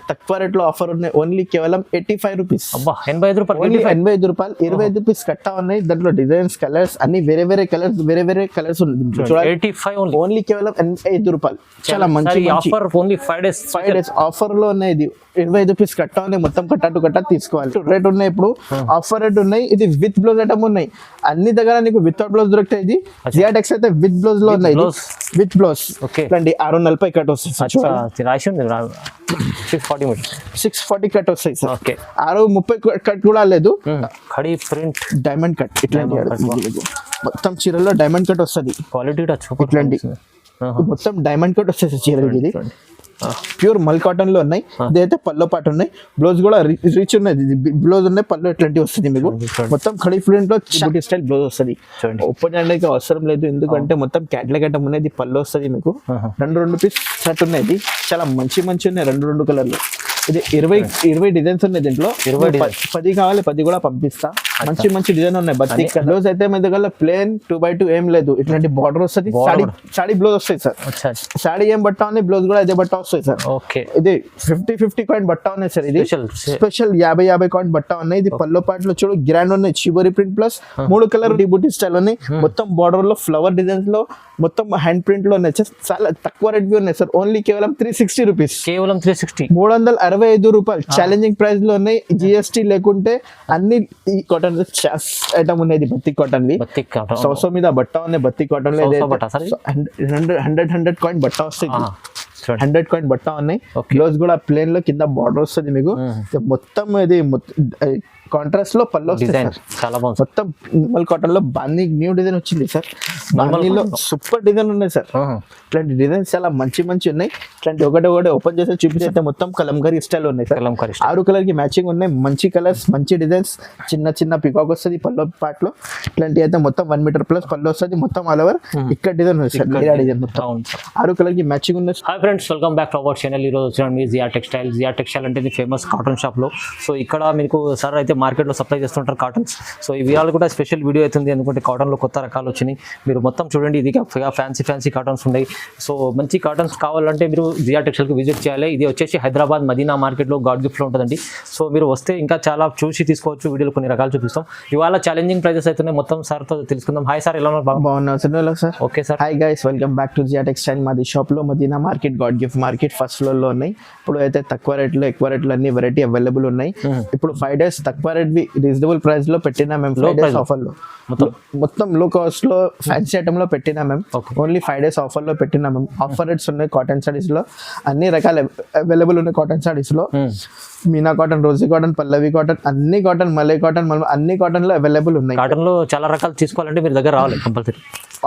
తక్కువ రేట్ లో ఆఫర్ ఉన్నాయి. ఓన్లీ కేవలం 85 రూపీస్. అబ్బా 85 రూపాయలు. ఓన్లీ 85 రూపాయలు. 25 రూపీస్ కట్టా ఉన్నాయి. దాంట్లో డిజైన్స్, కలర్స్ అన్ని వేరే వేరే కలర్స్ ఉంది. 85 ఓన్లీ కేవలం 85 రూపాయలు. చాలా మంచి ఆఫర్. ఓన్లీ 5 days ఆఫర్ లో ఉన్నాయి. ఇది 25 రూపీస్ కట్టా ఉన్నాయి. మొత్తం కట్టా తీసుకోవాలి. రేట్ ఉన్నాయి. ఇప్పుడు ఆఫర్ రేట్ ఉన్నాయి. ఇది విత్ బ్లౌజ్ ఐటమ్ ఉన్నాయి. అన్ని దగ్గర నీకు వితౌట్ బ్లౌజ్ దొరుకుతాయి. ఇది జియాటెక్స్ అయితే విత్ బ్లౌజ్ లో ఉన్నాయి. With blouse. ఇట్లాంటి 640 కట్ వస్తాయి. 640 కట్ వస్తాయి సార్. 630 కట్ కూడా లేదు. Khadi print diamond cut. ఇట్లాంటి మొత్తం చీరలో డైమండ్ కట్ వస్తుంది. క్వాలిటీ ఇట్లాంటి మొత్తం డైమండ్ కట్ వస్తాయి సార్ చీరలకి. ఇది ప్యూర్ మల్ కాటన్ లో ఉన్నాయి. ఇదైతే పల్లో పాటు ఉన్నాయి. బ్లౌజ్ కూడా రిచ్ ఉన్నది. బ్లౌజ్ ఉన్నాయి. పళ్ళు ఇట్లాంటివి వస్తుంది మీకు. మొత్తం ఖడీ ప్రింట్ లో బూటీ స్టైల్ బ్లౌజ్ వస్తుంది. ఓపెన్ చేయడానికి అవసరం లేదు, ఎందుకంటే మొత్తం క్యాట్లాగ్ ఐటమ్ ఉన్నది. పళ్ళు వస్తుంది మీకు. 2 పీస్ సెట్ ఉన్నాయి. ఇది చాలా మంచి ఉన్నాయి. 2 కలర్లు. ఇది 20 డిజైన్స్ ఉన్నాయి. దీంట్లో 10 కావాలి, 10 కూడా పంపిస్తా. మంచి డిజైన్ ఉన్నాయి. బత్తి బ్లౌజ్ అయితే మీ దగ్గర ప్లేన్ 2x2 ఏం లేదు. ఇట్లాంటి బార్డర్ వస్తుంది. సాడీ బ్లౌజ్ వస్తాయి సార్. సాడీ ఏం బట్ట ఉన్నాయి, బ్లౌజ్ కూడా అదే బట్ట వస్తాయి సార్. ఇది 50 కాయిన్ బట్ట ఉన్నాయి సార్. ఇది స్పెషల్ 50 కాయిన్ బట్ట ఉన్నాయి. ఇది పల్లో పాటలో చూడు గ్రాండ్ ఉన్నాయి. చివరి ప్రింట్ ప్లస్ 3 కలర్ బూటీ స్టైల్ ఉన్నాయి. మొత్తం బార్డర్ లో ఫ్లవర్ డిజైన్స్ లో మొత్తం హ్యాండ్ ప్రింట్ లో ఉన్నాయి. చాలా తక్కువ రేట్ ఉన్నాయి సార్. ఓన్లీ కేవలం 360 రూపీస్. కేవలం 360. 365 రూపాయలు. ఛాలెంజింగ్ ప్రైస్ లో ఉన్నాయి. జిఎస్టీ లేకుంటే అన్ని ఈ కాటన్ ఐటమ్ ఉన్నాయి. బత్తి కాటన్ సోసో మీద బట్ట ఉన్నాయి. బత్తి కాటన్ లో 100 కాయిన్ బట్ట వస్తాయి. 100 కాయిన్ బట్ట ఉన్నాయి. బ్లౌజ్ కూడా ప్లేన్ లో కింద బార్డర్ వస్తుంది మీకు. మొత్తం ఇది కాంట్రాస్ట్ లో పళ్ళు వస్తాయి. చాలా బాగుంది. మొత్తం నార్మల్ కాటన్ లో బాందీ న్యూ డిజైన్ వచ్చింది సార్. బాందీలో సూపర్ డిజైన్ ఉన్నాయి సార్. ఇట్లాంటి డిజైన్స్ చాలా మంచి ఉన్నాయి. ఇట్లాంటి ఒకటి ఓపెన్ చేసి చూపిస్తే మొత్తం కలంకారీ స్టైల్ ఉన్నాయి సార్. 6 కలర్ కి మ్యాచింగ్ ఉన్నాయి. మంచి కలర్స్, మంచి డిజైన్స్. చిన్న పికాక్ వస్తుంది పళ్ళు పార్ట్ లో. ఇట్లాంటి అయితే మొత్తం 1 మీటర్ ప్లస్ పళ్ళు వస్తుంది. మొత్తం ఆల్ ఓవర్ ఇక్కడ డిజైన్ ఉంది సార్. డిజైన్ మొత్తం 6 కలర్ కి మ్యాచింగ్ ఉంది. Hi friends, welcome back to our channel. ఈ రోజు వచ్చిన మీ జియా టెక్స్టైల్ అంటే ఫేమస్ కాటన్ షాప్ లో. సో ఇక్కడ మీకు సార్ అయితే మార్కెట్లో సప్లై చేస్తుంటారు కాటన్స్. సో ఈ వీడియోలు కూడా స్పెషల్ వీడియో అవుతుంది, ఎందుకంటే కాటన్లో కొత్త రకాలు వచ్చినాయి. మీరు మొత్తం చూడండి. ఇది ఫ్యాన్సీ కాటన్స్ ఉన్నాయి. సో మంచి కాటన్స్ కావాలంటే మీరు జియా టెక్స్టైల్కి విజిట్ చేయాలి. ఇది వచ్చేసి హైదరాబాద్ మదీనా మార్కెట్లో గాడ్ గిఫ్ట్లో ఉంటుందండి. సో మీరు వస్తే ఇంకా చాలా చూసి తీసుకోవచ్చు. వీడియోలో కొన్ని రకాలు చూపిస్తాం. ఇవాళ ఛాలెంజింగ్ ప్రైజెస్ అవుతున్నాయి. మొత్తం సార్తో తెలుసుకుందాం. హాయ్ సార్, ఎలా ఉన్నారు? బాగున్నారు sir. Okay sir. Hi guys, welcome back to Zia textile. మాది షాప్ లో Madina market, God gift market first floor లో ఉన్నాయి. ఇప్పుడు అయితే తక్కువ రేట్లో ఎక్కువ రేట్లు అన్ని వెరైటీ అవైలబుల్ ఉన్నాయి. ఇప్పుడు 5 days తక్కువ రేట్ రీజనబుల్ ప్రైస్ లో పెట్టినా మేము. 5 days ఆఫర్ లో మొత్తం లో కాస్ట్ లో ఫ్యాన్సీ ఐటమ్ లో పెట్టినా మేము. ఓన్లీ 5 days ఆఫర్ లో పెట్టినా మేము. ఆఫర్ రేట్స్ ఉన్నాయి. కాటన్ సారీస్ లో అన్ని రకాల అవైలబుల్ ఉన్నాయి. కాటన్ సారీస్ లో మీనా కాటన్, రోజీ కాటన్, పల్లవి కాటన్, అన్ని కాటన్, మలై కాటన్, అన్ని కాటన్ లో అవైలబుల్ ఉన్నాయి. కాటన్ లో చాలా రకాలు తీసుకోవాలంటే మీరు దగ్గర రావాలి కంపల్సరీ.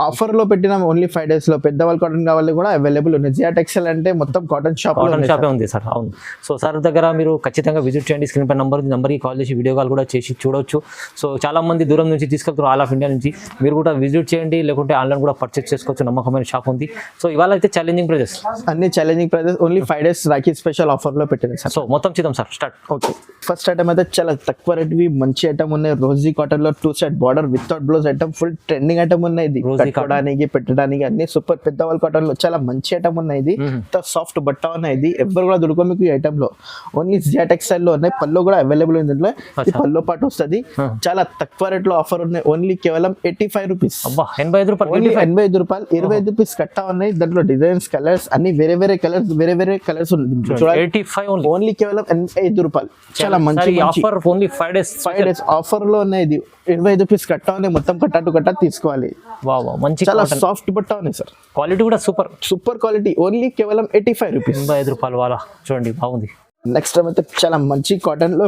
ఆఫర్ లో పెట్టినా ఓన్లీ 5 days లో. పెద్దవాళ్ళ కాటన్ కావాలి కూడా అవైలబుల్ ఉన్నాయి. జియా టెక్స్టైల్ అంటే మొత్తం కాటన్ షాపే ఉంది సార్. అవును. సో సార్ దగ్గర మీరు ఖచ్చితంగా విజిట్ చేయండి. స్క్రీన్ పై నంబర్కి కాల్ చేసి వీడియో కాల్ కూడా చేసి చూడవచ్చు. సో చాలా మంది దూరం నుంచి తీసుకెళ్తారు, ఆల్ ఆఫ్ ఇండియా నుంచి. మీరు కూడా విజిట్ చేయండి, లేకుంటే ఆన్లైన్ కూడా పర్చేస్ చేసుకోవచ్చు. నమ్మకమైన షాప్ ఉంది. సో ఇవాళ అయితే ఛాలెంజింగ్ ప్రైజెస్, అన్ని challenging prices. Only 5 days Rakhi special offer లో పెట్టింది సార్. సో మొత్తం చూద్దాం sir. Start. Okay, first item అయితే చాలా తక్కువ రేట్వి మంచి ఐటమ్ ఉన్నాయి. రోజీ కాటన్ లో 2 side border without blouse item. Full trending item ఉన్నాయి. ఇది కట్టుకోవడానికి పెట్టడానికి అన్ని సూపర్. పెద్దవాళ్ళ కాటన్ లో చాలా మంచి ఐటమ్ ఉన్నాయి. ఇది సాఫ్ట్ బట్ట ఉన్నాయి. ఇది ఎవరు కూడా దొరకవు మీకు ఈ ఐటమ్ లో. ఓన్లీ జియా టెక్స్టైల్ లో ఉన్నాయి. పళ్ళు కూడా అవైలబుల్ ఉంది. దీంట్లో పల్లో పాటు వస్తుంది. చాలా తక్కువ రేట్ లో ఆఫర్ ఉన్నాయి. ఓన్లీ కేవలం 85 రూపీస్. 85 రూపాయలు. 85 రూపాయలు. 25 రూపీస్ కట్టా ఉన్నాయి. దాంట్లో డిజైన్స్, కలర్స్ అన్ని వేరే వేరే కలర్స్ ఉంది. 85 ఓన్లీ కేవలం 85 రూపాయలు. చాలా మంచి ఆఫర్. ఓన్లీ 5 days ఆఫర్ లో ఉన్నాయి. ఇది 25 రూపీస్ కట్టా ఉన్నాయి. మొత్తం కట్టా తీసుకోవాలి. మంచి చాలా సాఫ్ట్ బట్ట ఉన్నాయి సార్. క్వాలిటీ కూడా సూపర్ క్వాలిటీ. ఓన్లీ కేవలం 85 రూపీస్. 85 రూపాయలు. వాళ్ళ చూడండి, బాగుంది. నెక్స్ట్ టైం అయితే చాలా మంచి కాటన్ లో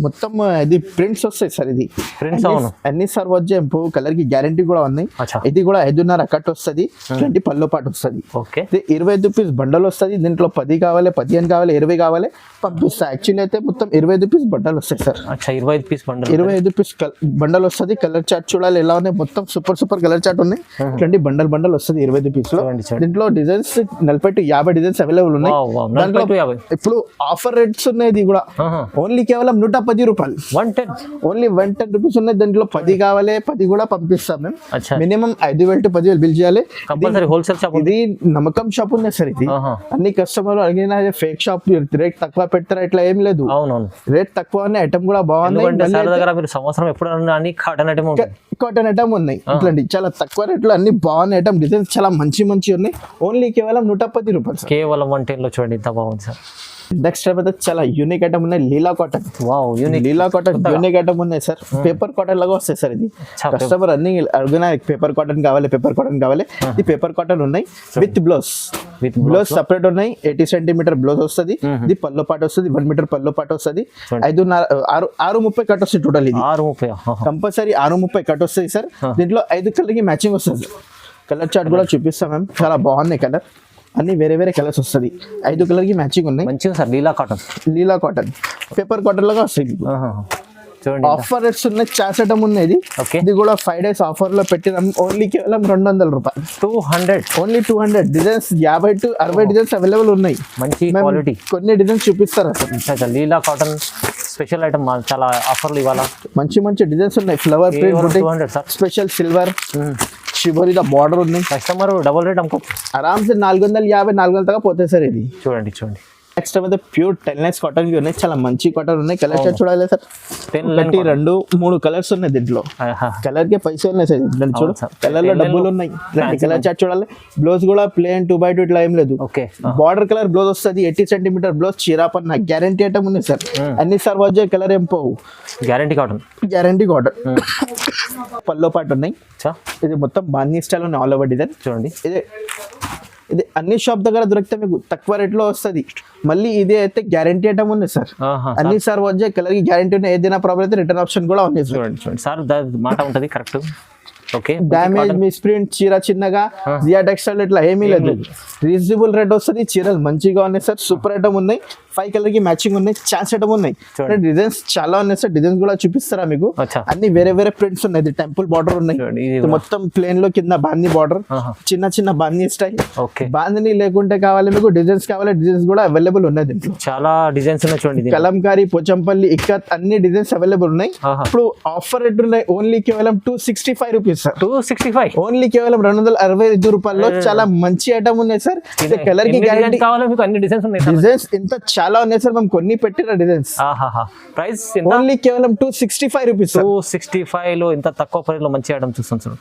మొత్తం ఇది ప్రింట్స్ వస్తాయి సార్. ఇది ప్రింట్స్ అన్ని సార్ వచ్చే కలర్ కి గ్యారంటీ కూడా ఉన్నాయి. ఇది కూడా 5.5 కట్ వస్తుంది. 20 పల్లో పాటు వస్తుంది. 25 రూపీస్ బండల్ వస్తుంది. దీంట్లో 10 కావాలి, 15 కావాలి, 20 కావాలి పంపిస్తా. యాక్చువల్లీ అయితే మొత్తం 25 రూపీస్ బండల్ వస్తాయి సార్. 25 రూపీస్ బండల్ వస్తుంది. కలర్ చార్ట్ చూడాలి ఎలా ఉన్నాయి. మొత్తం సూపర్ కలర్ చార్ట్ ఉన్నాయి. 20 బండల్ వస్తుంది 25 రూపీస్ లో. దీంట్లో డిజైన్స్ 40 to 50 డిజైన్స్ అవైలబుల్ ఉన్నాయి. దాంట్లో ఇప్పుడు ఆఫర్ ఆఫర్ రేట్స్ ఉన్నాయి ఇది కూడా ఓన్లీ కేవలం 110 రూపాయలు 110 ఓన్లీ 110 రూపీస్ ఉన్నాయి. దాంట్లో 10 కావాలి 10 కూడా పంపిస్తాం మేము. అచ్చా మినిమం 5,000 to 10,000 బిల్ చేయాలి. కంపల్సరీ హోల్సేల్ షాప్ ఇది నమ్మకం షాప్ ఉంది సార్. ఇది అన్ని కస్టమర్లు అడిగిన ఫేక్ షాప్ రేట్ తక్కువ పెడతారా ఇట్లా ఏం లేదు. అవునవును రేట్ తక్కువ ఉన్నాయి, ఐటమ్ కూడా బాగున్నాయి. సార్ దగ్గర మీరు సంవత్సరం ఎప్పుడు అన్ని కాటన్ ఐటమ్ కాటన్ ఐటమ్ ఉన్నాయి. ఇట్లాంటి చాలా తక్కువ రేట్లో అన్ని బాగున్నాయి ఐటమ్, డిజైన్స్ చాలా మంచి ఉన్నాయి. ఓన్లీ కేవలం 110 రూపాయలు సార్. కేవలం 110 లో చూడండి ఎంత బాగుంది సార్. నెక్స్ట్ అయితే చాలా యూనిక్ ఐటమ్ ఉన్నాయి, లీలా కాటన్. వావ్ యూనిక్ లీలా కాటన్ యూనిక్ ఐటమ్ ఉన్నాయి సార్. పేపర్ కాటన్ లాగా వస్తాయి సార్. ఇది కస్టమర్ అన్ని అడిగిన పేపర్ కాటన్ కావాలి, పేపర్ కాటన్ కావాలి. ఇది పేపర్ కాటన్ ఉన్నాయి విత్ బ్లౌజ్. బ్లౌజ్ సపరేట్ ఉన్నాయి. 80 సెంటీమీటర్ బ్లౌజ్ వస్తుంది. ఇది పల్లో పాట వస్తుంది, 1 మీటర్ పల్లో పాట వస్తుంది. 6:30 కట్ వస్తుంది టోటల్. ఇది 6:30 కంపల్సరీ 6:30 కట్ వస్తుంది సార్. దీంట్లో 5 కలర్ కి మ్యాచింగ్ వస్తుంది. కలర్ చార్ట్ కూడా చూపిస్తాం మ్యామ్, చాలా బాగున్నాయి కలర్. అన్ని వేరే వేరే కలర్స్ వస్తుంది. 5 కలర్ కి మ్యాచింగ్ ఉన్నాయి. మంచిగా సార్ లీలా కాటన్. లీలా కాటన్ పేపర్ కాటన్ లాగా వస్తుంది. చూడండి ఆఫర్ రేట్స్ ఉన్నాయి. చార్ట్ ఐటమ్ ఉన్నాయి. ఇది కూడా 5 days ఆఫర్ లో పెట్టినాం. ఓన్లీ కేవలం 200 రూపాయలు. 200 only 200 designs 50 to 60 designs available ఉన్నాయి. మంచి క్వాలిటీ. కొన్ని డిజైన్స్ చూపిస్తారు అసలు. లీలా కాటన్ స్పెషల్ ఐటమ్ చాలా ఆఫర్లు ఇవాళ. మంచి డిజైన్స్ ఉన్నాయి. Flower print 200 sir. Special silver shibori the border ఉంది. కస్టమర్ డబుల్ రేట్ అమ్ముకో ఆరామ్సే 450-400 దాకా పోతాయి సార్. ఇది చూడండి. నెక్స్ట్ అయితే ప్యూర్ 10 lines కాటన్ ఉన్నాయి. చాలా మంచి కాటన్ ఉన్నాయి. కలర్ చార్ట్ చూడాలి సార్. 1 2 3 కలర్స్ ఉన్నాయి. దీంట్లో కలర్ కి పైసలు ఉన్నాయి సార్. ఇట్లా చూడు కలర్ లో డబ్బులు ఉన్నాయి. కలర్ చార్ట్ చూడాలి. బ్లౌజ్ కూడా ప్లేన్ 2x2 ఇట్లా ఏం లేదు. బార్డర్ కలర్ బ్లౌజ్ వస్తుంది. 80 సెంటీమీటర్ బ్లౌజ్ చీరాపన్న గ్యారంటీ ఐటమ్ ఉంది సార్. అన్ని సార్ వచ్చే కలర్ ఏం పోవు. Guarantee cotton. పల్లో పాటు ఉన్నాయి. ఇది మొత్తం బాందీ స్టైల్ ఉన్నాయి. ఆల్ ఓవర్ డిజైన్ చూడండి. ఇది అన్ని షాప్ దగ్గర దొరికితే మీకు తక్కువ రేట్లో వస్తుంది. మళ్ళీ ఇది అయితే గ్యారంటీ ఐటమ్ ఉంది సార్. అన్ని సార్ వచ్చే కలర్ కి గ్యారంటీ ఉన్నాయి. ఏదైనా ప్రాబ్లం అయితే రిటర్న్ ఆప్షన్ కూడా ఉంది. చూడండి సార్ మాట ఉంటుంది కరెక్ట్. ఓకే డ్యామేజ్ మిస్ప్రింట్ చీర చిన్నగా జియా టెక్స్టైల్ ఇట్లా ఏమీ లేదు. రీజనబుల్ రేట్ వస్తుంది. చీరలు మంచిగా ఉన్నాయి సార్. సూపర్ ఐటమ్ ఉన్నాయి. 5 కలర్ కి మ్యాచింగ్ ఉన్నాయి. ఛాన్స్ ఐటమ్ ఉన్నాయి. డిజైన్స్ చాలా ఉన్నాయి సార్. డిజైన్స్ కూడా చూపిస్తారా మీకు. అన్ని వేరే వేరే ప్రింట్స్ ఉన్నాయి. ఇది టెంపుల్ బార్డర్ ఉన్నాయి. మొత్తం ప్లేన్ లో కింద బాందీ బార్డర్, చిన్న బాందీ స్టైల్. బాందీ లేకుంటే కావాలి మీకు డిజైన్స్ కావాలి. డిజైన్స్ కూడా అవైలబుల్ ఉన్నాయి. దీంట్లో చాలా డిజైన్స్ ఉన్నాయి చూడండి. కలంకారీ, పోచంపల్లి, ఇక్కత్ అన్ని డిజైన్స్ అవైలబుల్ ఉన్నాయి. ఇప్పుడు ఆఫర్ రేట్ ఉన్నాయి. ఓన్లీ కేవలం 265 రూపీస్ సార్. 265 ఓన్లీ కేవలం 265 రూపాయల్లో చాలా మంచి ఐటమ్ ఉన్నాయి సార్. కలర్ కి గ్యారంటీ కావాలి మీకు. అన్ని డిజైన్స్ ఉన్నాయి. డిజైన్స్ ఇంత చాలా ఉన్నాయి సార్. మేము కొన్ని పెట్టిన డిజైన్స్. ప్రైస్ ఓన్లీ కేవలం 265 రూపీస్. 265 లో ఇంత తక్కువ ప్రైస్ లో మంచి ఐటమ్ చూస్తాం సార్.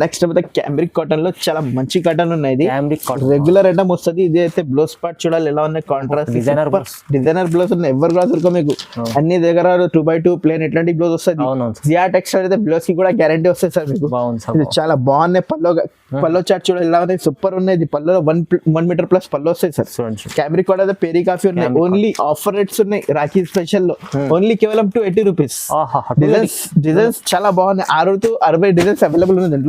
నెక్స్ట్ అయితే క్యామ్రిక్ కాటన్ లో చాలా మంచి కాటన్ ఉన్నాయి. రెగ్యులర్ ఐటమ్ వస్తుంది. ఇది అయితే బ్లౌజ్ పార్ట్ చూడాలి ఎలా ఉన్నాయి. కాంట్రాస్ట్ డిజైనర్ బ్లౌజ్ ఉన్నాయి. ఎవరు కూడా దొరక మీకు. అన్ని దగ్గర 2x2 ప్లేన్ ఇట్లాంటి బ్లౌజ్ వస్తుంది. జియా టెక్స్టైల్ అయితే బ్లౌజ్ కి కూడా గ్యారంటీ వస్తుంది సార్ మీకు. ఇది చాలా బాగున్నాయి. పల్లో చార్ట్ చూడాలి ఎలా ఉన్నాయి. సూపర్ ఉన్నాయి. ఇది పల్లో 1 మీటర్ ప్లస్ పల్లో వస్తాయి సార్. క్యామ్రిక్ కాటన్ అయితే పేరీ కాఫీ ఉన్నాయి. ఓన్లీ ఆఫర్ రేట్స్ ఉన్నాయి. రాఖీ స్పెషల్ లో ఓన్లీ కేవలం 280 రూపీస్. డిజైన్స్ చాలా బాగున్నాయి. 6 to 60 డిజైన్స్ అవైలబుల్ ఉంది.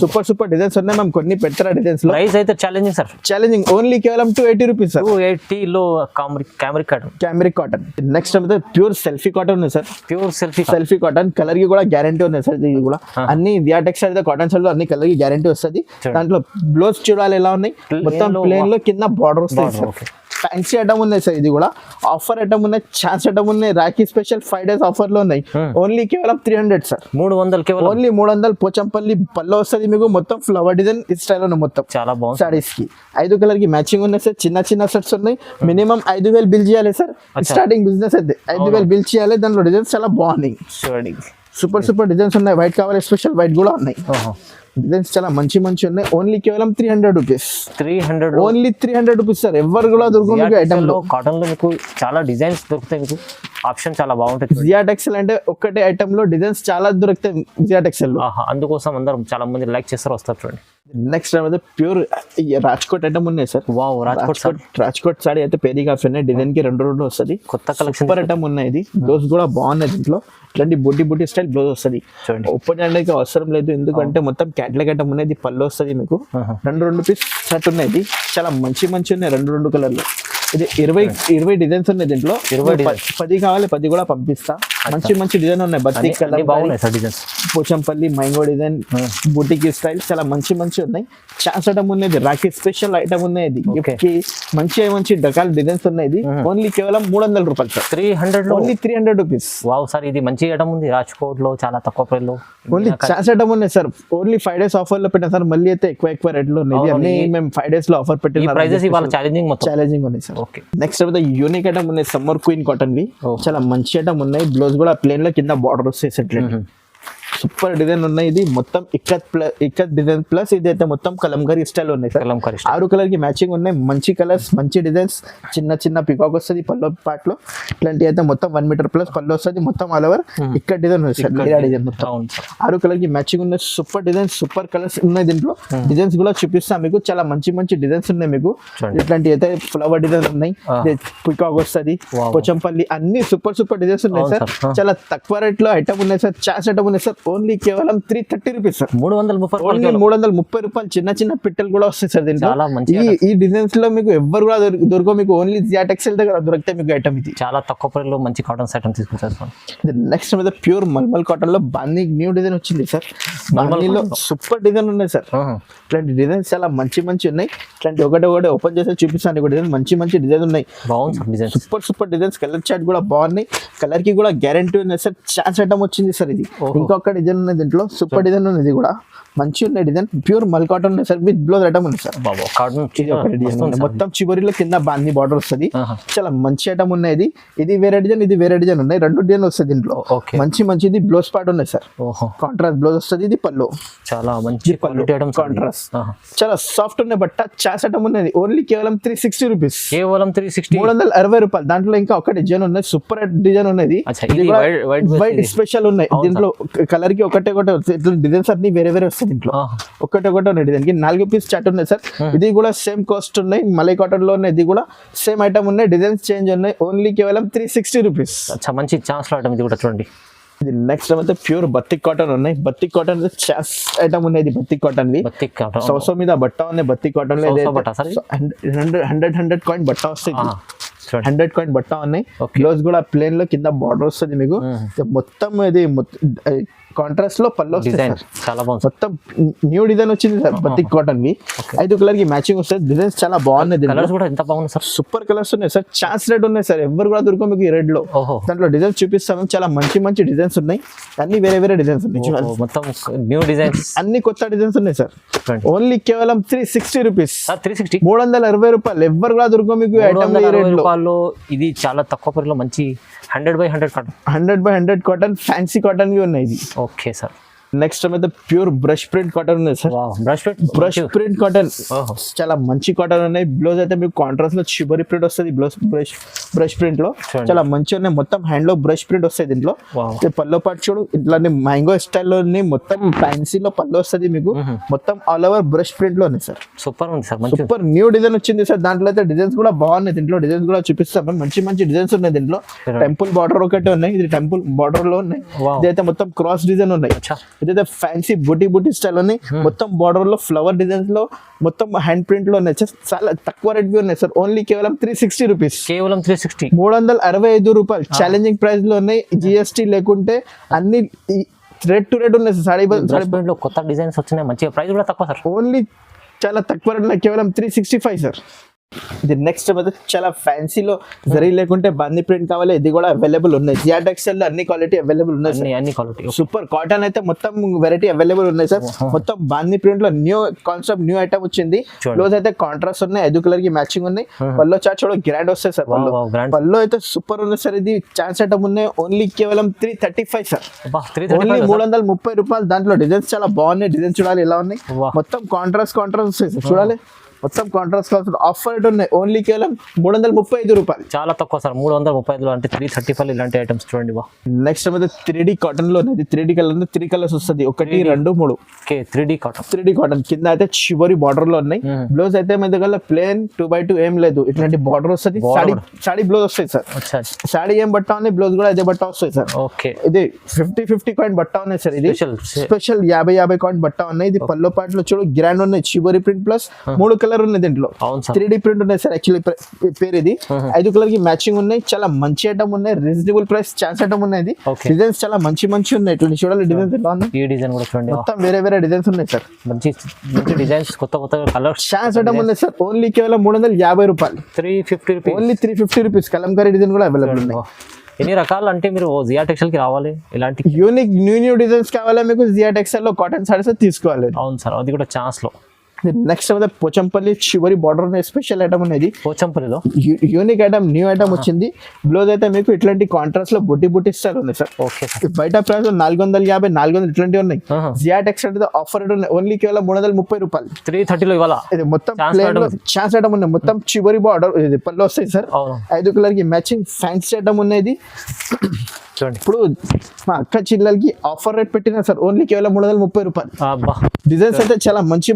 సూపర్ డిజైన్స్ ఉన్నాయి. మేము కొన్ని పెట్టరా డిజైన్స్ లో. ప్రైస్ అయితే ఛాలెంజింగ్ సార్. ఛాలెంజింగ్ ఓన్లీ కేవలం 280 రూపీస్ సార్. 280 లో క్యామ్రిక్ కాటన్. నెక్స్ట్ అయితే ప్యూర్ సెల్ఫీ కాటన్ ఉంది sir. Pure selfie cotton colour కి కూడా గ్యారంటీ ఉంది సార్. ఇది కూడా అన్ని దియా టెక్స్టైల్ అయితే కాటన్ సైడ్ లో అన్ని కలర్ కి గ్యారంటీ వస్తుంది. దాంట్లో బ్లౌజ్ చూడాలి ఎలా ఉన్నాయి. మొత్తం ప్లేన్ లో కింద బార్డర్ వస్తుంది సార్. ఫ్యాన్సీ ఐటమ్ ఉన్నాయి సార్. ఇది కూడా ఆఫర్ ఐటమ్ ఉన్నాయి. ఛాన్స్ ఐటమ్ ఉన్నాయి. రాఖీ స్పెషల్ 5 days ఆఫర్ లో ఉన్నాయి. ఓన్లీ కేవలం 300 సార్. 300 ఓన్లీ 300. పోచంపల్లి పల్లో వస్తుంది మీకు. మొత్తం ఫ్లవర్ డిజైన్ స్టైల్ ఉన్నాయి. మొత్తం చాలా బాగుంది. సారీస్ కి 5 కలర్ కి మ్యాచింగ్ ఉన్నాయి సార్. చిన్న సెట్స్ ఉన్నాయి. మినిమం 5,000 బిల్ చేయాలి సార్. స్టార్టింగ్ బిజినెస్ అయితే 5,000 బిల్ చేయాలి. దాంట్లో డిజైన్స్ చాలా బాగున్నాయి. సూపర్ డిజైన్స్ ఉన్నాయి. వైట్ కావాలి స్పెషల్ వైట్ కూడా ఉన్నాయి. డిజైన్స్ చాలా మంచి ఉన్నాయి. ఓన్లీ కేవలం 300 రూపీస్. Only 300 rupees sir. ఎవరు కూడా దొరుకుతుంది ఐటమ్ లో. కాటన్ లో మీకు చాలా డిజైన్స్ దొరుకుతాయి. మీకు ఆప్షన్ చాలా బాగుంటుంది. జియా టెక్స్టైల్ అంటే ఒక్కటే ఐటమ్ లో డిజైన్స్ చాలా దొరుకుతాయి జియా టెక్స్టైల్ లో. అందుకోసం అందరం చాలా మంది లైక్ చేస్తారు, వస్తారు చూడండి. నెక్స్ట్ అయితే ప్యూర్ రాజ్కోట్ ఐటమ్ ఉన్నాయి సార్. వావ్ రాజ్కోట్ సారీ అయితే పేరీ కాఫీ ఉన్నాయి. డిజైన్ కి 2 వస్తుంది. కొత్త కలెక్షన్ సూపర్ ఐటమ్ ఉన్నాయి. ఇది బ్లౌజ్ కూడా బాగున్నాయి. దీంట్లో ఇట్లాంటి బుడ్డి స్టైల్ బ్లౌజ్ వస్తుంది. ఓపెన్ చేయడానికి అవసరం లేదు. ఎందుకంటే మొత్తం క్యాట్లాగ్ ఐటమ్ ఉన్నాయి. పళ్ళు వస్తుంది మీకు. 2 పీస్ షర్ట్ ఉన్నాయి. ఇది చాలా మంచి ఉన్నాయి. 2 కలర్లు. ఇది 20 డిజైన్స్ ఉన్నాయి. దీంట్లో 10 కావాలి 10 కూడా పంపిస్తా. మంచి మంచి డిజైన్ ఉన్నాయి. బత్తి అన్ని బాగున్నాయి sir designs. Pochampally mango design, boutique style చాలా మంచి మంచి ఉన్నాయి. ఛాన్స్ ఐటమ్ ఉన్నది, రాఖీ స్పెషల్ ఐటమ్ ఉన్నది, గిఫ్ట్ కి మంచి మంచి రకాల డిజైన్స్ ఉన్నాయి. ఓన్లీ కేవలం 300 రూపాయలు sir. 300 only 300 rupees. Wow sir, ఇది మంచి ఐటమ్ ఉంది రాజ్కోట్ లో, చాలా తక్కువ ప్రైస్ లో. ఓన్లీ ఛాన్స్ ఐటమ్ ఉన్నాయి సార్. ఓన్లీ 5 days ఆఫర్ లో పెట్టాం సార్. మళ్ళీ అయితే ఎక్కువ రేట్ లో ఉన్నాయి. అన్ని మేము 5 days లో ఆఫర్ పెట్టిన ప్రైజెస్ ఇవాళ ఛాలెంజింగ్ మొత్తం ఛాలెంజింగ్ ఉన్నాయి సార్. ఓకే, నెక్స్ట్ అయితే యూనిక్ ఐటమ్ ఉన్నాయి. సమ్మర్ క్వీన్ కాటన్ వి చాలా మంచి ఐటమ్ ఉన్నాయి. బ్లౌజ్ కూడా ప్లేన్ లో కింద బార్డర్ వస్తాయి సెట్. సూపర్ డిజైన్ ఉన్నాయి. ఇది మొత్తం ఇక్కత్ డిజైన్ ప్లస్ ఇది అయితే మొత్తం కలంకారీ స్టైల్ ఉన్నాయి సార్. 6 కలర్ కి మ్యాచింగ్ ఉన్నాయి. మంచి కలర్స్, మంచి డిజైన్స్, చిన్న చిన్న పికాక్ వస్తుంది పల్లో పార్ట్ లో. ఇట్లాంటి అయితే మొత్తం 1 మీటర్ ప్లస్ పళ్ళు వస్తుంది. మొత్తం ఆల్ ఓవర్ ఇక్కడ డిజైన్ ఉంది సార్. డిజైన్ మొత్తం 6 కలర్ కి మ్యాచింగ్ ఉన్నాయి. సూపర్ డిజైన్, సూపర్ కలర్స్ ఉన్నాయి దీంట్లో. డిజైన్స్ కూడా చూపిస్తాం మీకు. చాలా మంచి మంచి డిజైన్స్ ఉన్నాయి మీకు. ఇట్లాంటి అయితే ఫ్లవర్ డిజైన్ ఉన్నాయి, పికాక్ వస్తుంది, పోచంపల్లి, అన్ని సూపర్ డిజైన్స్ ఉన్నాయి సార్. చాలా తక్కువ రేట్ లో ఐటమ్ ఉన్నాయి సార్. ఛాన్స్ ఐటమ్ ఉన్నాయి సార్. ఓన్లీ కేవలం 330 రూపీస్ సార్. 330. ఓన్లీ 330 రూపాయలు. చిన్న చిన్న పిట్టలు కూడా వస్తాయి సార్ దీంట్లో. ఈ డిజైన్స్ లో మీకు ఎవ్వరు కూడా దొరకవు. మీకు ఓన్లీ జియా టెక్స్టైల్ దగ్గర దొరికితే మీకు ఐటమ్ ఇది. చాలా తక్కువ ప్రైస్ లో మంచి కాటన్ ఐటమ్ తీసుకొచ్చారు. నెక్స్ట్ మీద ప్యూర్ మల్మల్ కాటన్ లో బాందీ న్యూ డిజైన్ వచ్చింది సార్. బాందీలో సూపర్ డిజైన్ ఉన్నాయి సార్. ఇట్లాంటి డిజైన్స్ చాలా మంచి ఉన్నాయి. ఇట్లాంటి ఒకటి ఓపెన్ చేసి చూపిస్తాను. ఒక డిజైన్ మంచి డిజైన్ ఉన్నాయి. Super designs. కలర్ చార్ట్ కూడా బాగున్నాయి. కలర్ కి కూడా గ్యారంటీ ఉంది సార్. ఛాన్స్ ఐటమ్ వచ్చింది సార్ ఇది. ఇంకొక డిజైన్ ఉన్నాయి దీంట్లో. సూపర్ డిజైన్ ఉంది. ఇది కూడా మంచి ఉన్నాయి డిజైన్. ప్యూర్ మల్ కాటన్ ఉన్నాయి సార్. విత్ బ్లౌజ్ ఐటమ్ ఉంది సార్. మొత్తం చివరిలో కింద బాందీ బార్డర్ వస్తుంది. చాలా మంచి ఐటమ్ ఉన్నాయి. ఇది వేరే డిజైన్, ఇది వేరే డిజైన్ ఉన్నాయి. 2 డిజైన్ వస్తుంది దీంట్లో. మంచిది బ్లౌజ్ పార్ట్ ఉన్నాయి సార్. కాంట్రాస్ట్ బ్లౌజ్ వస్తుంది. ఇది పళ్ళు చాలా మంచి కాంట్రాస్ట్. చాలా సాఫ్ట్ ఉన్నాయి. బట్ ఛాన్స్ ఐటమ్ ఉన్నది. ఓన్లీ కేవలం 360 రూపీస్. కేవలం 360 రూపాయలు. దాంట్లో ఇంకా ఒక డిజైన్ ఉన్నాయి. సూపర్ డిజైన్ ఉన్నది. వైట్ స్పెషల్ ఉన్నాయి దీంట్లో. కలర్ కి ఒకటే డిజైన్స్ అన్ని వేరే వస్తాయి దీంట్లో. ఒకటే ఉన్నాయి డిజైన్ కి. 4 పీస్ చార్ట్ ఉన్నాయి సార్. ఇది కూడా సేమ్ కాస్ట్ ఉన్నాయి. మలై కాటన్ లో ఉన్నాయి. ఇది కూడా సేమ్ ఐటమ్ ఉన్నాయి. డిజైన్స్ చేంజ్ ఉన్నాయి. ఓన్లీ కేవలం 360 రూపీస్. మంచి ఛాన్స్ ఐటమ్ ఇది కూడా చూడండి. ఇది నెక్స్ట్ అయితే ప్యూర్ బత్తిక్ కాటన్ ఉన్నాయి. బత్తిక్ కాటన్ ఛాన్స్ ఐటమ్ ఉన్నాయి. బత్తిక్ కాటన్ సౌసో మీద బట్ట ఉన్నాయి. బత్తిక్ కాటన్ లో 100 కాయిన్ బట్ట వస్తాయి. 100 కాయిన్ బట్ట ఉన్నాయి. బ్లౌజ్ కూడా ప్లేన్ లో కింద బార్డర్ వస్తుంది మీకు. మొత్తం ఇది కాంట్రాస్ట్ లో పళ్ళు వస్తాయి. చాలా బాగుంది. మొత్తం న్యూ డిజైన్ వచ్చింది సార్. బత్తిక్ కాటన్ వి 5 కలర్ కి మ్యాచింగ్ వస్తాయి. డిజైన్స్ చాలా బాగున్నాయి. కలర్స్ కూడా ఎంత బాగున్నాయి సార్. సూపర్ కలర్స్ ఉన్నాయి సార్. ఛాన్స్ రేట్ ఉన్నాయి సార్. ఎవరు కూడా దొరకవు మీకు ఈ రెడ్ లో. దాంట్లో డిజైన్స్ చూపిస్తాము. చాలా మంచి డిజైన్స్ ఉన్నాయి. అన్ని వేరే డిజైన్స్ ఉన్నాయి. మొత్తం న్యూ డిజైన్స్, అన్ని కొత్త డిజైన్స్ ఉన్నాయి సార్. ఓన్లీ కేవలం 360 రూపీస్. 360 360 రూపాయలు. ఎవరు కూడా దొరకవు మీకు ఐటమ్ ఈ రెడ్ లో. ఇది చాలా తక్కువ ప్రైస్ లో మంచి 100x100 cotton. 100x100 cotton fancy cotton వి ఉన్నాయి. ఇది ఓకే సార్. నెక్స్ట్ అయితే ప్యూర్ బ్రష్ ప్రింట్ కాటన్ ఉన్నాయి సార్. బ్రష్ ప్రింట్ కాటన్ చాలా మంచి కాటన్ ఉన్నాయి. బ్లౌజ్ అయితే మీకు కాంట్రాస్ట్ లో చివరి ప్రింట్ వస్తుంది. బ్లౌజ్ బ్రష్ ప్రింట్ లో చాలా మంచి ఉన్నాయి. మొత్తం హ్యాండ్ లో బ్రష్ ప్రింట్ వస్తాయి దీంట్లో. పల్లో పాటు చూడు ఇట్లానే మ్యాంగో స్టైల్ లో మొత్తం ఫ్యాన్సీలో పళ్ళు వస్తుంది మీకు. మొత్తం ఆల్ ఓవర్ బ్రష్ ప్రింట్ లో ఉన్నాయి సార్. సూపర్ ఉంది సార్. సూపర్ న్యూ డిజైన్ వచ్చింది సార్. దాంట్లో అయితే డిజైన్స్ కూడా బాగున్నాయి. దీంట్లో డిజైన్స్ కూడా చూపిస్తాం. మంచి డిజైన్స్ ఉన్నాయి దీంట్లో. టెంపుల్ బార్డర్ ఒకటి ఉన్నాయి. ఇది టెంపుల్ బార్డర్ లో ఉన్నాయి. ఇదైతే మొత్తం క్రాస్ డిజైన్ ఉన్నాయి. ఇదైతే ఫ్యాన్సీ బుటీ స్టైల్ ఉన్నాయి. మొత్తం బార్డర్ లో ఫ్లవర్ డిజైన్స్ లో మొత్తం హ్యాండ్ ప్రింట్ లో ఉన్నాయి. చాలా తక్కువ రేట్ ఉన్నాయి సార్. ఓన్లీ కేవలం 360 రూపీస్. కేవలం 360. 365 రూపాయలు. ఛాలెంజింగ్ ప్రైస్ లో ఉన్నాయి. జిఎస్టీ లేకుంటే అన్ని రేట్ టు రేట్ ఉన్నాయి సార్. సారీ లో కొత్త డిజైన్స్ వచ్చినాయి. మంచిగా ప్రైస్ కూడా తక్కువ సార్. ఓన్లీ చాలా తక్కువ రేట్ ఉన్నాయి. కేవలం 365 సార్. ఇది నెక్స్ట్ చాలా ఫ్యాన్సీలో జరీ లేకుంటే బందీ ప్రింట్ కావాలి. ఇది కూడా అవైలబుల్ ఉన్నాయి. జియా టెక్స్టైల్ లో అన్ని క్వాలిటీ అవైలబుల్ ఉన్నాయి. అన్ని క్వాలిటీ సూపర్ కాటన్ అయితే మొత్తం వెరైటీ అవైలబుల్ ఉన్నాయి సార్. మొత్తం బందీ ప్రింట్ లో న్యూ కాన్సెప్ట్ న్యూ ఐటమ్ వచ్చింది. బ్లౌజ్ అయితే కాంట్రాస్ట్ ఉన్నాయి. 5 కలర్ కి మ్యాచింగ్ ఉన్నాయి. పల్లో చార్ట్ చూడ గ్రాండ్ వస్తాయి సార్. పల్లో అయితే సూపర్ ఉంది సార్. ఇది ఛాన్స్ ఐటమ్ ఉన్నాయి. ఓన్లీ కేవలం 335 సార్. ఓన్లీ 330 రూపాయలు. దాంట్లో డిజైన్స్ చాలా బాగున్నాయి. డిజైన్స్ చూడాలి ఎలా ఉన్నాయి. మొత్తం కాంట్రాస్ట్ వస్తాయి సార్. చూడాలి మొత్తం కాంట్రాస్ట్ ఆఫర్ రేట్ ఉన్నాయి. ఓన్లీ కేవలం 335 రూపాయలు. చాలా తక్కువ సార్. 335 అంటే 335 ఇలాంటి ఐటమ్స్ చూడండి. నెక్స్ట్ అయితే 3D కాటన్ లో 3D కలర్ 3 కలర్స్ వస్తుంది. 1 2 3. 3D కాటన్ కింద అయితే చివరి బార్డర్ లో ఉన్నాయి. బ్లౌజ్ అయితే మీ దగ్గర ప్లేన్ 2x2 ఏం లేదు. ఇట్లాంటి బార్డర్ వస్తుంది. సాడీ బ్లౌజ్ వస్తాయి సార్. సాడీ ఏం బట్ట ఉన్నాయి. బ్లౌజ్ కూడా అదే బట్ట వస్తాయి సార్. ఇది 50 కాయిన్ బట్ట ఉన్నాయి సార్. ఇది స్పెషల్ 50 కాయిన్ బట్ట ఉన్నాయి. ఇది పల్లో పాటలో చూడు గ్రాండ్ ఉన్నాయి. చివరి ప్రింట్ ప్లస్ 3 కలర్ ఉన్నాయి దీంట్లో. అవును సార్. 3D ప్రింట్ ఉన్నాయి సార్ యాక్చువల్లీ పేరు ఇది. 5 కలర్ కి మ్యాచింగ్ ఉన్నాయి. చాలా మంచి ఐటమ్ ఉన్నాయి. రీజనబుల్ ప్రైస్ ఛాన్స్ ఐటమ్ ఉన్నాయి. డిజైన్స్ చాలా మంచి ఉన్నాయి. ఇట్లా చూడాలి డిజైన్స్ ఎలా ఉన్నాయి. ఈ డిజైన్ కూడా చూడండి, మొత్తం వేరే డిజైన్స్ ఉన్నాయి సార్. మంచి మంచి డిజైన్స్, కొత్త కలర్స్ ఛాన్స్ ఐటమ్ ఉన్నాయి సార్. ఓన్లీ కేవలం 350 రూపాయలు. 350 rupees. Only 350 rupees. Kalamkari design కూడా అవైలబుల్ ఉన్నాయి. ఎన్ని రకాలు అంటే మీరు జియా టెక్స్టైల్ కి రావాలి, ఇలాంటి యూనిక్ న్యూ డిజైన్స్ కావాలా మీకు జియా టెక్స్టైల్ లో కాటన్ సారీస్ తీసుకోవాలి. అవును సార్, అది కూడా ఛాన్స్ లో. నెక్స్ట్ అయితే పోచంపల్లి చివరి బార్డర్ స్పెషల్ ఐటమ్ అనేది. పోచంపల్లిలో యూనిక్ ఐటమ్, న్యూ ఐటమ్ వచ్చింది. బ్లౌజ్ అయితే మీకు ఇట్లాంటి కాంట్రాస్ట్ లో బుట్టి స్టైల్ ఉంది సార్. ఓకే. బయట ప్రైస్ 450, 400 ఇట్లాంటివి ఉన్నాయి. జియా టెక్స్టైల్ ఆఫర్ ఉన్నాయి. ఓన్లీ కేవలం 330 రూపాయలు. 330 లో ఇవాళ ఇది మొత్తం ప్లేన్ లో ఛాన్స్ ఐటమ్ ఉన్నాయి. మొత్తం చివరి బార్డర్ ఇది పళ్ళు వస్తాయి సార్. 5 కలర్ కి మ్యాచింగ్ ఫ్యాన్సీ ఐటమ్ ఉన్నాయి. ఇప్పుడు మా అక్క చిల్లలకి ఆఫర్ రేట్ పెట్టినా సార్. ఓన్లీ కేవలం 330 రూపాయలు. డిజైన్స్ అయితే చాలా మంచి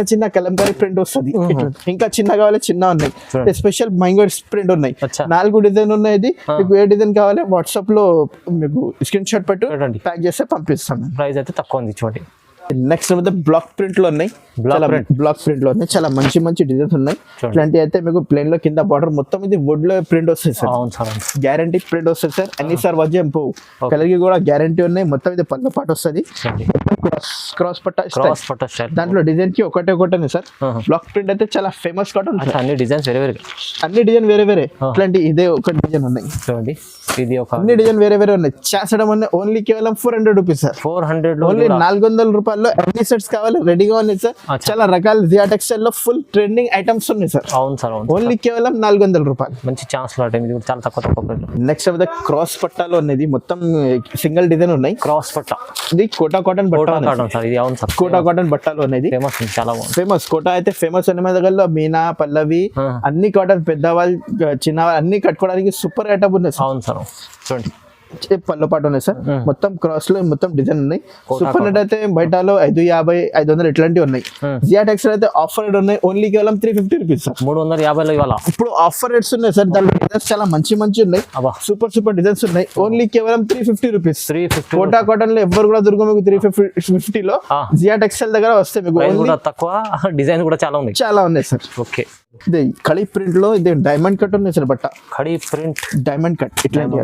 చిన్న కలంకారీ ప్రింట్ వస్తుంది. ఇంకా చిన్న కావాలి చిన్న ఉన్నాయి. స్పెషల్ మ్యాంగో ప్రింట్ ఉన్నాయి. 4 డిజైన్ ఉన్నాయి. మీకు ఏ డిజైన్ కావాలి వాట్సాప్ లో మీకు స్క్రీన్ షాట్ పెట్టు ప్యాక్ చేస్తే పంపిస్తాను. ప్రైస్ అయితే తక్కువ ఉంది చూడండి. నెక్స్ట్ అయితే బ్లాక్ ప్రింట్ లో ఉన్నాయి. బ్లాక్ ప్రింట్ లో ఉన్నాయి. చాలా మంచి డిజైన్స్ ఉన్నాయి. ఇట్లాంటి అయితే మీకు ప్లేన్ లో కింద బార్డర్ మొత్తం ఇది వుడ్ లో ప్రింట్ వస్తాయి సార్. గ్యారంటీ ప్రింట్ వస్తుంది సార్. అన్ని సార్ వజ్జం పోవు. కలర్ కి కూడా గ్యారంటీ ఉన్నాయి. మొత్తం ఇది పళ్ళ పాటు వస్తుంది. క్రాస్ పట్ట స్టైల్. దాంట్లో డిజైన్ కి ఒకటే సార్. బ్లాక్ ప్రింట్ అయితే చాలా ఫేమస్ కాటన్. అన్ని డిజైన్స్ వేరే ఇట్లాంటి ఇదే ఒక డిజైన్ ఉన్నాయి. చూడండి, ఇది ఒక అన్ని డిజైన్ వేరే ఉన్నాయి. చేసడం అనే ఓన్లీ కేవలం 400 రూపీస్ సార్. 400 ఓన్లీ 400 రూపాయల్లో అన్ని సెట్స్ కావాలి రెడీగా ఉన్నాయి సార్. చాలా రకాల జియా టెక్స్టైల్ లో ఫుల్ ట్రెండింగ్ ఐటమ్స్ ఉన్నాయి సార్. అవును సార్. ఓన్లీ కేవలం 400 రూపాయలు. మంచి ఛాన్స్ లో ఇది కూడా చాలా తక్కువ. నెక్స్ట్ అయితే క్రాస్ పట్టాలో ఉన్నది. మొత్తం సింగిల్ డిజైన్ ఉన్నాయి. క్రాస్ పట్టా ఇది కోటా కాటన్ బట్ట సార్. ఇది అవును సార్, కోటా కాటన్ బట్టాలో ఉన్నది. చాలా ఫేమస్ కోటా అయితే ఫేమస్ అనే దగ్గరలో మీనా పల్లవి అన్ని కాటన్ పెద్దవాళ్ళు చిన్నవాళ్ళు అన్ని కట్టుకోవడానికి సూపర్ ఐటమ్ ఉన్నాయి. అవును సార్. చూడండి, పళ్ళు పాటు ఉన్నాయి సార్. మొత్తం క్రాస్ లో మొత్తం డిజైన్ ఉన్నాయి. సూపర్ నెట్ అయితే బయటలో 550, 500 ఇట్లాంటివి ఉన్నాయి. జియా టెక్స్టైల్ అయితే ఆఫర్ రేట్ ఉన్నాయి. ఓన్లీ కేవలం 350 రూపీస్ సార్. 350 ఇవాళ ఇప్పుడు ఆఫర్ రేట్స్ ఉన్నాయి సార్. దాంట్లో డిజైన్స్ చాలా మంచి ఉన్నాయి. సూపర్ డిజైన్స్ ఉన్నాయి. ఓన్లీ కేవలం 350 రూపీస్. కోటా కాటన్ లో ఎవరు కూడా దొరకదు మీకు. 350 లో జియా టెక్స్టైల్ దగ్గర వస్తే మీకు తక్కువ. డిజైన్ కూడా చాలా ఉన్నాయి సార్. ఓకే. ఇది కడి ప్రింట్ లో ఇది డైమండ్ కట్ ఉన్నాయి సార్. బట్ట కడి ప్రింట్ డైమండ్ కట్ ఇట్లాంటి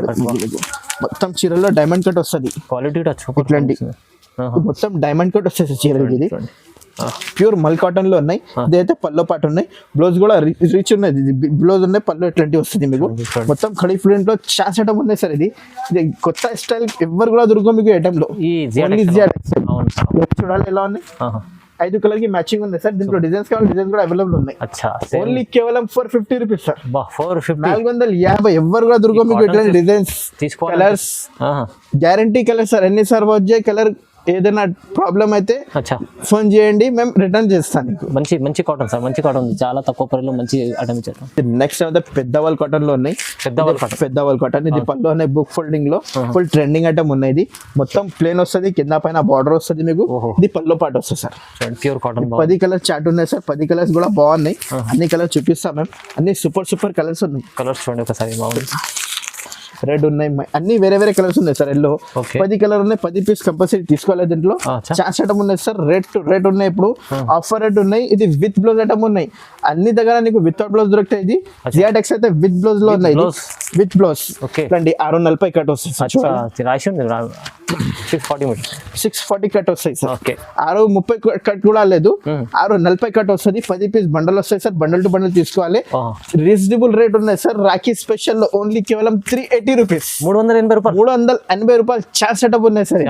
మొత్తం చీరలో డైమండ్ కట్ వస్తుంది. క్వాలిటీ ఇట్లాంటి మొత్తం డైమండ్ కట్ వస్తుంది సార్ చీరలకి. ఇది ప్యూర్ మల్ కాటన్ లో ఉన్నాయి. ఇదైతే పల్లో పాటు ఉన్నాయి. బ్లౌజ్ కూడా రిచ్ ఉన్నాయి. బ్లౌజ్ ఉన్నాయి, పళ్ళు ఇట్లాంటివి వస్తుంది మీకు. మొత్తం కడి ప్రింట్ లో ఛాన్స్ ఐటమ్ ఉన్నాయి సార్. ఇది కొత్త స్టైల్ ఎవరు కూడా దొరకదు మీకు ఐటమ్ లో. చూడాలి ఎలా ఉన్నాయి. 5 కలర్ కి మ్యాచింగ్ ఉంది సార్. దీంట్లో డిజైన్స్ కావాలి, డిజైన్స్ కూడా అవైలబుల్ ఉన్నాయి. ఓన్లీ కేవలం 450 రూపీస్ సార్. 450 ఎవరు కూడా దొరకదు మీకు ఇట్లాంటి designs. Colours guarantee colour sir. ఎన్ని సార్ వచ్చే కలర్ ఏదైనా ప్రాబ్లం అయితే ఫోన్ చేయండి, మేము రిటర్న్ చేస్తాను. మంచి కాటన్ సార్. మంచి కాటన్ ఉంది. చాలా తక్కువ ప్రైస్ లో మంచి ఐటమ్ ఇచ్చారు. నెక్స్ట్ అయితే పెద్దవాళ్ళ కాటన్ లో ఉన్నాయి. పెద్దవాళ్ళ కాటన్ ఇది పళ్ళు ఉన్నాయి. బుక్ ఫోల్డింగ్ లో ఫుల్ ట్రెండింగ్ ఐటమ్ ఉన్నాయి. ఇది మొత్తం ప్లేన్ వస్తుంది. కింద పైన బార్డర్ వస్తుంది మీకు. ఇది పళ్ళు పాటు వస్తుంది sir. Pure cotton. 10 colours chart ఉన్నాయి సార్. 10 కలర్స్ కూడా బాగున్నాయి. అన్ని కలర్స్ చూపిస్తాం మేము. అన్ని సూపర్ కలర్స్ ఉన్నాయి. కలర్స్ చూడండి ఒకసారి. బాగుంది. రెడ్ ఉన్నాయి. అన్ని వేరే కలర్స్ ఉన్నాయి సార్. ఎల్లో 10 కలర్ ఉన్నాయి. 10 పీస్ కంపల్సరీ తీసుకోవాలి. దీంట్లో ఛాన్స్ ఐటమ్ ఉన్నాయి సార్. రేట్ ఉన్నాయి. ఇప్పుడు ఆఫర్ రేట్ ఉన్నాయి. ఇది విత్ బ్లౌజ్ ఐటమ్ ఉన్నాయి. అన్ని దగ్గర నీకు వితౌట్ బ్లౌజ్ దొరుకుతాయి. ఇది జియా టెక్స్ అయితే విత్ బ్లౌజ్ లో ఉన్నాయి. విత్ బ్లౌజ్ 640 కట్ వస్తుంది. 640 కట్ వస్తాయి సార్. 630 కట్ కూడా లేదు. 640 కట్ వస్తుంది. 10 పీస్ బండల్ వస్తాయి సార్. బండల్ టు బండల్ తీసుకోవాలి. రీజనబుల్ రేట్ ఉన్నాయి సార్. రాఖీ స్పెషల్ లో ఓన్లీ కేవలం 380 రూపీస్. 380 రూపాయలు ఛాన్స్ సెటప్ ఉన్నాయి సార్.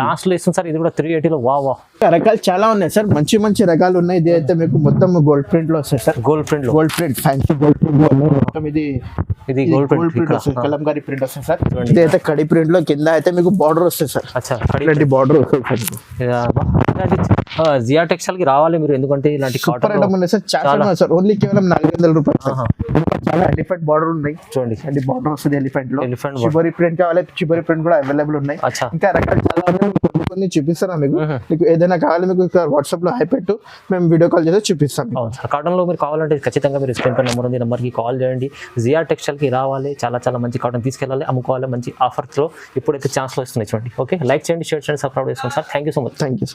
సార్ ఇది కూడా 380 లో. వా రకాలు చాలా ఉన్నాయి సార్. మంచి రకాలు ఉన్నాయి. ఇది అయితే మీకు మొత్తం గోల్డ్ ప్రింట్ లో వస్తాయి sir. Gold print fancy gold print మొత్తం ఇది గోల్డ్ ప్రింట్ వస్తుంది. కలంకారీ ప్రింట్ వస్తుంది సార్. ఇది అయితే కడి ప్రింట్ లో కింద అయితే మీకు బార్డర్ వస్తుంది సార్. బార్డర్ వస్తుంది. జియా టెక్స్టైల్ కి రావాలి మీరు. ఎందుకంటే ఇలాంటి సూపర్ ఐటమ్ ఉన్నాయి సార్. చాలా సార్. ఓన్లీ కేవలం 400 రూపాయలు. చాలా ఎలిఫెంట్ బార్డర్ ఉన్నాయి. చూడండి, అది బార్డర్ వస్తుంది ఎలిఫెంట్ లో. చిబరి ప్రింట్ కావాలి, చిబరి ప్రింట్ కూడా అవైలబుల్ ఉన్నాయి. ఇంకా రకాలు చాలా కొన్ని చూపిస్తారా మీకు. మీకు ఏదైనా కావాలి మీకు వాట్సాప్ లో హై పెట్టు, మేము వీడియో కాల్ చేసి చూపిస్తాం. కాటన్ లో మీరు కావాలంటే ఖచ్చితంగా మీరు స్క్రీన్ పై నెంబర్ ఉంది, నెంబర్ కి కాల్ చేయండి. జియా టెక్స్టైల్ కి రావాలి. చాలా మంచి కాటన్ తీసుకెళ్ళాలి, అమ్ముకోవాలి. మంచి ఆఫర్స్ లో ఇప్పుడైతే ఛాన్స్ లో వస్తున్నాయి చూడండి. ఓకే, లైక్ చేయండి, షేర్ చేయండి, సబ్స్క్రైబ్ చేసుకోండి sir. Thank you so much. Thank you.